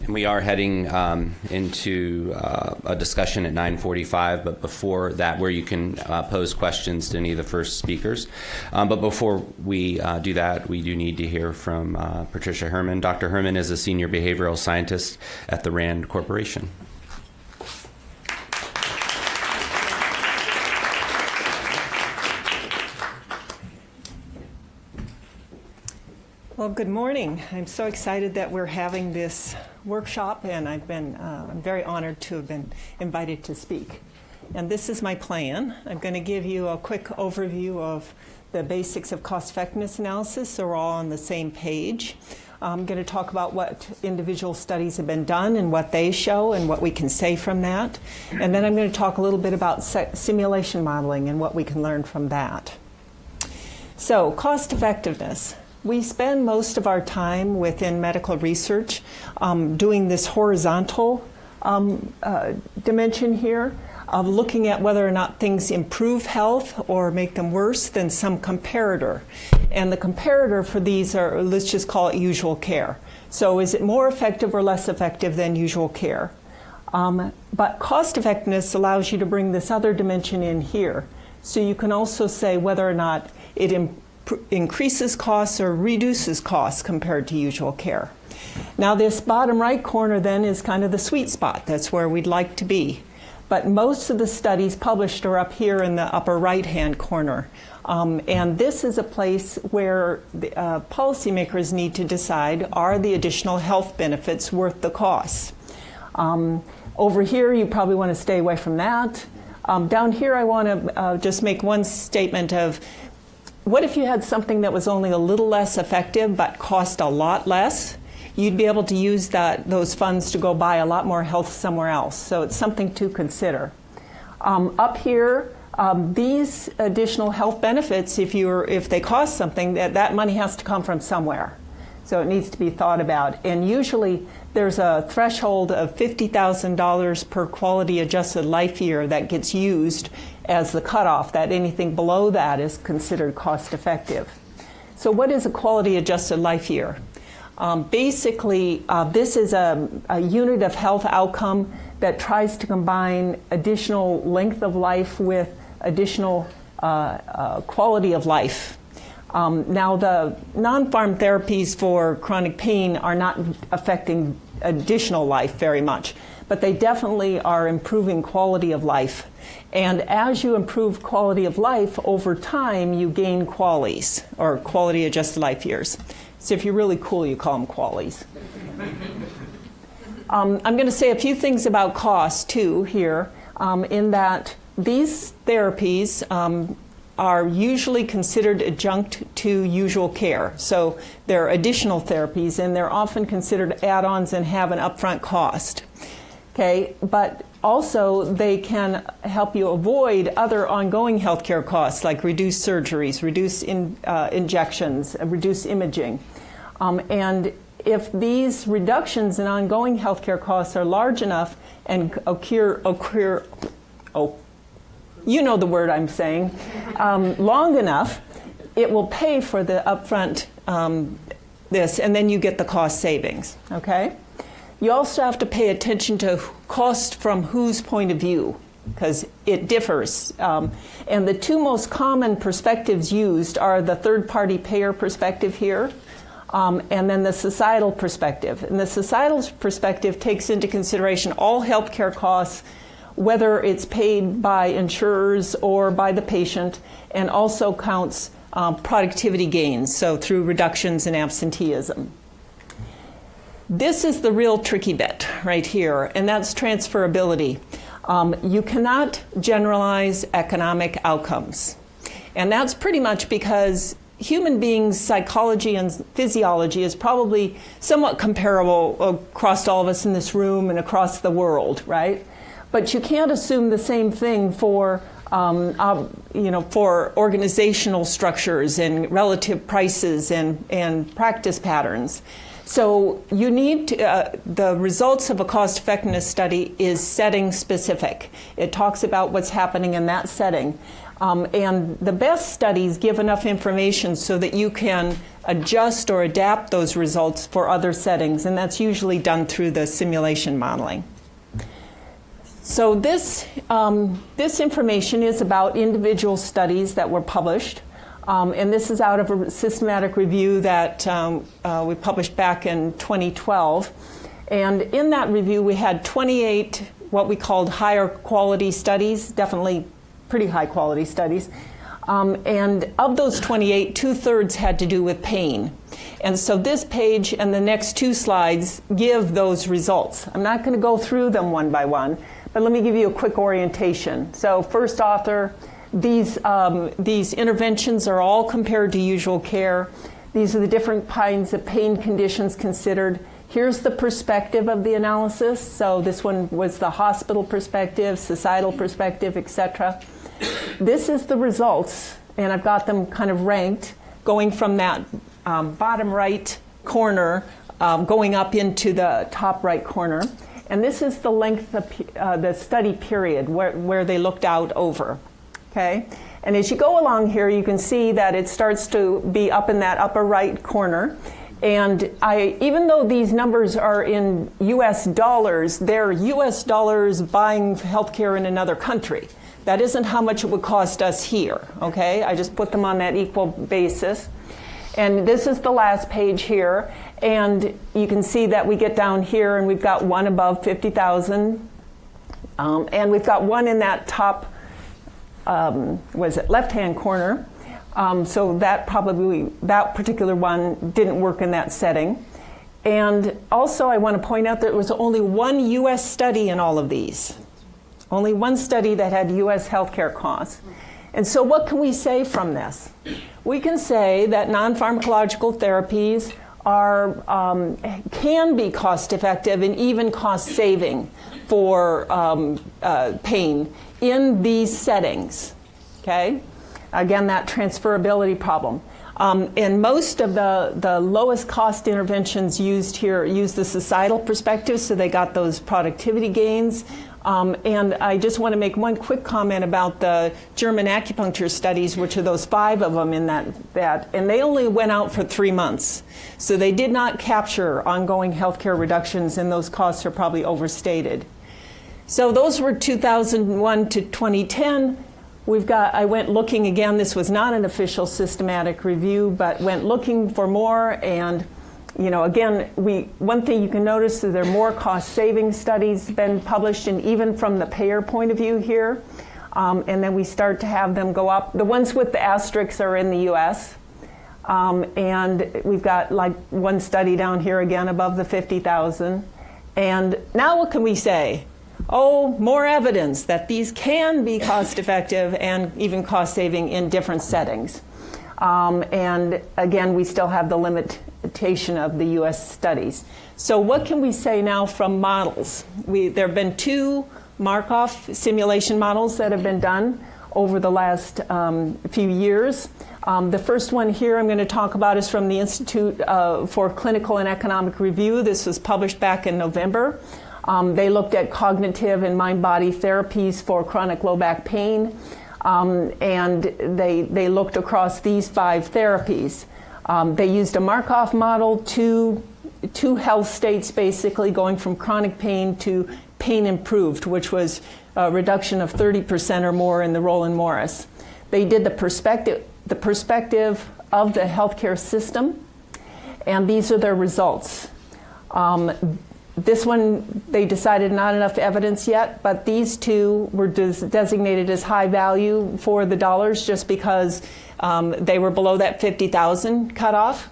And we are heading into a discussion at 9:45, but before that, where you can pose questions to any of the first speakers. But before we do that, we do need to hear from Patricia Herman. Dr. Herman is a senior behavioral scientist at the RAND Corporation. Well, good morning. I'm so excited that we're having this workshop, and I'm very honored to have been invited to speak. And this is my plan. I'm going to give you a quick overview of the basics of cost-effectiveness analysis, so we're all on the same page. I'm going to talk about what individual studies have been done and what they show and what we can say from that. And then I'm going to talk a little bit about simulation modeling and what we can learn from that. So, cost-effectiveness. We spend most of our time within medical research doing this horizontal dimension here of looking at whether or not things improve health or make them worse than some comparator. And the comparator for these are, let's just call it usual care. So is it more effective or less effective than usual care? But cost effectiveness allows you to bring this other dimension in here. So you can also say whether or not it increases costs or reduces costs compared to usual care. Now this bottom right corner then is kind of the sweet spot. That's where we'd like to be. But most of the studies published are up here in the upper right-hand corner. And this is a place where the, policymakers need to decide, are the additional health benefits worth the costs? Over here, you probably want to stay away from that. Down here, I want to just make one statement of, what if you had something that was only a little less effective but cost a lot less? You'd be able to use those funds to go buy a lot more health somewhere else. So it's something to consider. Up here, these additional health benefits, if they cost something, that money has to come from somewhere. So it needs to be thought about. And usually there's a threshold of $50,000 per quality adjusted life year that gets used as the cutoff, that anything below that is considered cost effective. So what is a quality adjusted life year? Basically, this is a unit of health outcome that tries to combine additional length of life with additional quality of life. Now, the non-pharm therapies for chronic pain are not affecting additional life very much, but they definitely are improving quality of life. And as you improve quality of life, over time, you gain QALYs, or quality adjusted life years. So if you're really cool, you call them QALYs. I'm going to say a few things about cost, too, here, in that these therapies are usually considered adjunct to usual care. So they're additional therapies, and they're often considered add-ons and have an upfront cost. Okay, but also they can help you avoid other ongoing healthcare costs like reduced surgeries, reduced injections, reduced imaging. And if these reductions in ongoing healthcare costs are large enough and you know the word I'm saying, long enough, it will pay for the upfront this, and then you get the cost savings, okay? You also have to pay attention to cost from whose point of view, because it differs. And the two most common perspectives used are the third-party payer perspective here, and then the societal perspective. And the societal perspective takes into consideration all healthcare costs, whether it's paid by insurers or by the patient, and also counts productivity gains, so through reductions in absenteeism. This is the real tricky bit right here, and that's transferability. You cannot generalize economic outcomes. And that's pretty much because human beings' psychology and physiology is probably somewhat comparable across all of us in this room and across the world, right? But you can't assume the same thing for for organizational structures and relative prices and practice patterns. So you need to, the results of a cost effectiveness study is setting specific. It talks about what's happening in that setting. And the best studies give enough information so that you can adjust or adapt those results for other settings, and that's usually done through the simulation modeling. So this information is about individual studies that were published, and this is out of a systematic review that we published back in 2012. And in that review, we had 28 what we called higher quality studies, definitely pretty high quality studies. And of those 28, 2/3 had to do with pain. And so this page and the next two slides give those results. I'm not going to go through them one by one, but let me give you a quick orientation. So first author, these interventions are all compared to usual care. These are the different kinds of pain conditions considered. Here's the perspective of the analysis. So this one was the hospital perspective, societal perspective, etc. This is the results, and I've got them kind of ranked, going from that bottom right corner, going up into the top right corner. And this is the length of the study period where they looked out over. Okay? And as you go along here, you can see that it starts to be up in that upper right corner. And even though these numbers are in US dollars, they're US dollars buying healthcare in another country. That isn't how much it would cost us here, okay? I just put them on that equal basis. And this is the last page here. And you can see that we get down here and we've got one above 50,000. And we've got one in that top, left-hand corner. So that particular one didn't work in that setting. And also I want to point out that there was only one US study in all of these. Only one study that had US healthcare costs. And so what can we say from this? We can say that non-pharmacological therapies can be cost-effective and even cost-saving for pain in these settings, okay? Again, that transferability problem. And most of the lowest cost interventions used here use the societal perspective, so they got those productivity gains. And I just want to make one quick comment about the German acupuncture studies, which are those 5 of them in that, and they only went out for 3 months. So they did not capture ongoing healthcare reductions, and those costs are probably overstated. So those were 2001 to 2010. I went looking again, this was not an official systematic review, but went looking for more, and again, one thing you can notice is there are more cost-saving studies been published, and even from the payer point of view here. And then we start to have them go up. The ones with the asterisks are in the US. And we've got like one study down here again above the 50,000. And now what can we say? Oh, more evidence that these can be cost-effective and even cost-saving in different settings. And again, we still have the limitation of the US studies. So what can we say now from models? There have been 2 Markov simulation models that have been done over the last few years. The first one here I'm going to talk about is from the Institute for Clinical and Economic Review. This was published back in November. They looked at cognitive and mind-body therapies for chronic low back pain. And they looked across these 5 therapies. They used a Markov model, two health states basically, going from chronic pain to pain improved, which was a reduction of 30% or more in the Roland Morris. They did the perspective of the healthcare system, and these are their results. This one, they decided not enough evidence yet, but these 2 were designated as high value for the dollars just because they were below that 50,000 cutoff.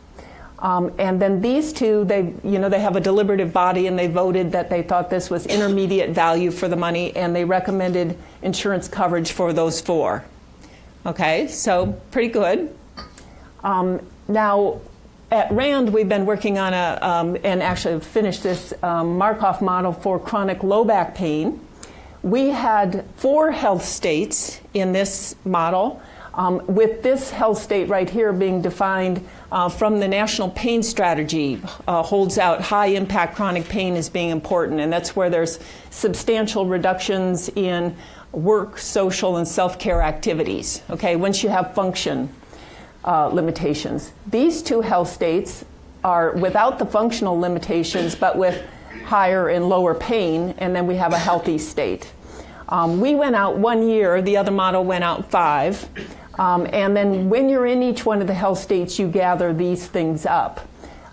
And then these 2, they have a deliberative body, and they voted that they thought this was intermediate value for the money, and they recommended insurance coverage for those 4. Okay, so pretty good. Now, at RAND, we've been working on and actually finished this Markov model for chronic low back pain. We had 4 health states in this model, with this health state right here being defined from the National Pain Strategy holds out high impact chronic pain as being important, and that's where there's substantial reductions in work, social, and self-care activities, okay, once you have function limitations. These two health states are without the functional limitations, but with higher and lower pain, and then we have a healthy state. We went out 1 year, the other model went out 5. And then when you're in each one of the health states, you gather these things up.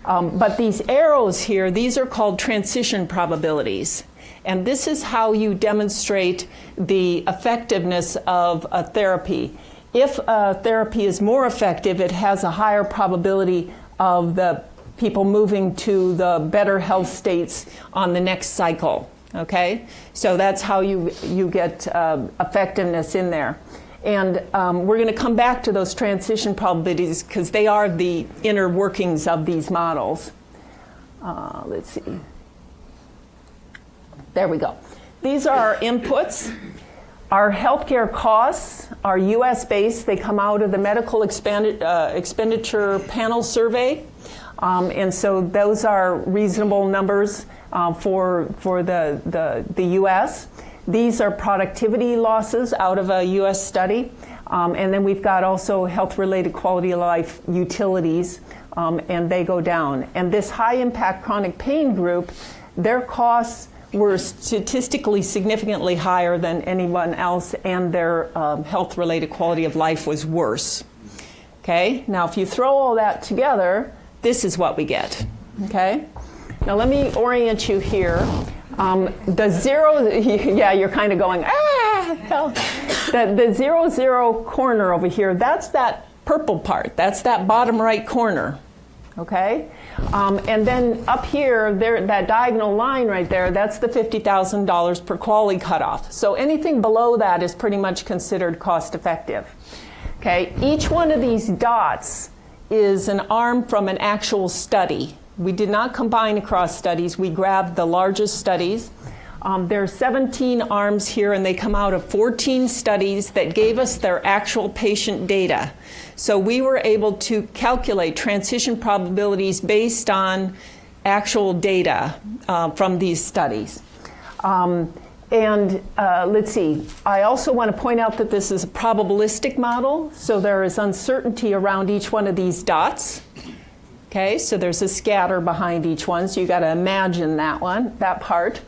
But these arrows here, these are called transition probabilities. And this is how you demonstrate the effectiveness of a therapy. If a therapy is more effective, it has a higher probability of the people moving to the better health states on the next cycle. Okay? So that's how you get effectiveness in there. And we're going to come back to those transition probabilities because they are the inner workings of these models. Let's see. There we go. These are our inputs. Our healthcare costs are US-based. They come out of the Medical Expenditure Panel Survey. And so those are reasonable numbers for the US. These are productivity losses out of a US study. And then we've got also health-related quality of life utilities, and they go down. And this high-impact chronic pain group, their costs were statistically significantly higher than anyone else, and their health-related quality of life was worse. Okay? Now, if you throw all that together, this is what we get. Okay? Now, let me orient you here. The zero, yeah, you're kind of going, hell. The 0, 0 corner over here, that's that purple part. That's that bottom right corner. Okay? And then up here, there, that diagonal line right there, that's the $50,000 per quality cutoff. So anything below that is pretty much considered cost effective. Okay? Each one of these dots is an arm from an actual study. We did not combine across studies. We grabbed the largest studies. There are 17 arms here, and they come out of 14 studies that gave us their actual patient data. So we were able to calculate transition probabilities based on actual data from these studies. Let's see. I also want to point out that this is a probabilistic model, so there is uncertainty around each one of these dots. Okay, so there's a scatter behind each one, so you got to imagine that one, that part.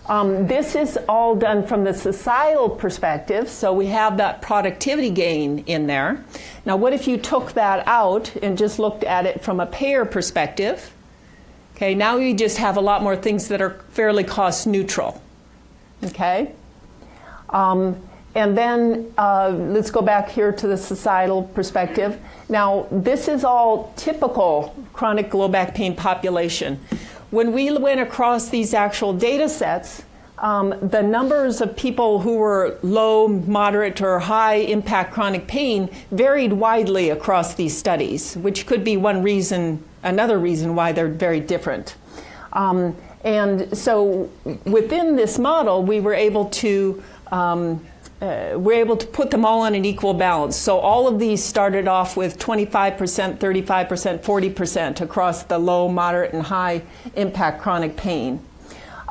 This is all done from the societal perspective, so we have that productivity gain in there. Now, what if you took that out and just looked at it from a payer perspective? Okay, now you just have a lot more things that are fairly cost neutral. Okay? And then let's go back here to the societal perspective. Now, this is all typical chronic low back pain population. When we went across these actual data sets, the numbers of people who were low, moderate, or high impact chronic pain varied widely across these studies, which could be one reason, another reason why they're very different. And so within this model, we were able to put them all on an equal balance. So all of these started off with 25%, 35%, 40% across the low, moderate, and high impact chronic pain.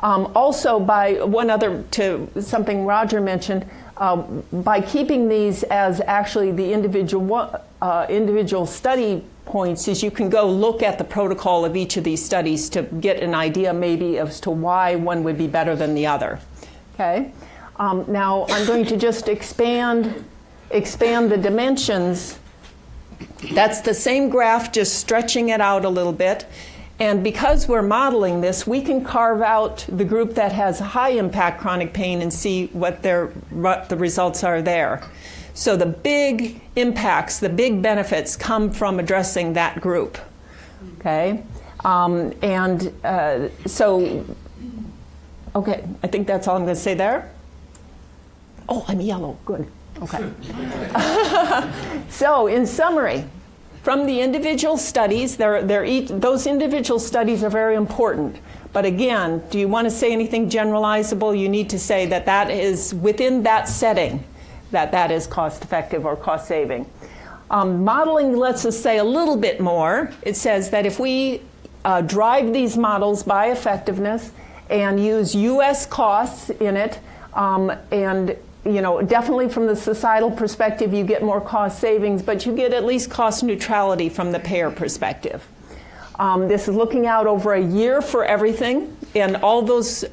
Also, by one other, to something Roger mentioned, by keeping these as actually the individual study points, is you can go look at the protocol of each of these studies to get an idea maybe as to why one would be better than the other. Okay? Now I'm going to just expand the dimensions. That's the same graph, just stretching it out a little bit. And because we're modeling this, we can carve out the group that has high impact chronic pain and see what the results are there. So the big impacts, the big benefits come from addressing that group. Okay? Okay, I think that's all I'm going to say there. Oh, I'm yellow. Good. Okay. So, in summary, from the individual studies, those individual studies are very important. But again, do you want to say anything generalizable? You need to say that that is within that setting, that is cost effective or cost saving. Modeling lets us say a little bit more. It says that if we drive these models by effectiveness and use U.S. costs in it, and definitely from the societal perspective, you get more cost savings, but you get at least cost neutrality from the payer perspective. This is looking out over a year for everything, and all those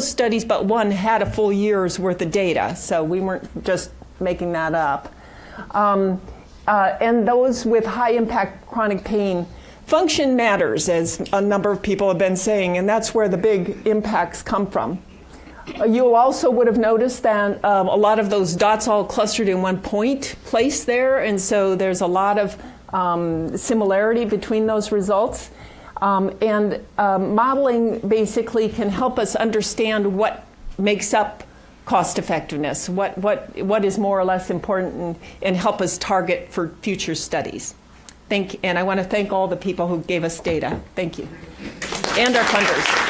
studies but one had a full year's worth of data, so we weren't just making that up. And those with high impact chronic pain, function matters, as a number of people have been saying, and that's where the big impacts come from. You also would have noticed that a lot of those dots all clustered in one place there, and so there's a lot of similarity between those results. Modeling basically can help us understand what makes up cost effectiveness, what is more or less important, and help us target for future studies. And I want to thank all the people who gave us data. Thank you. And our funders.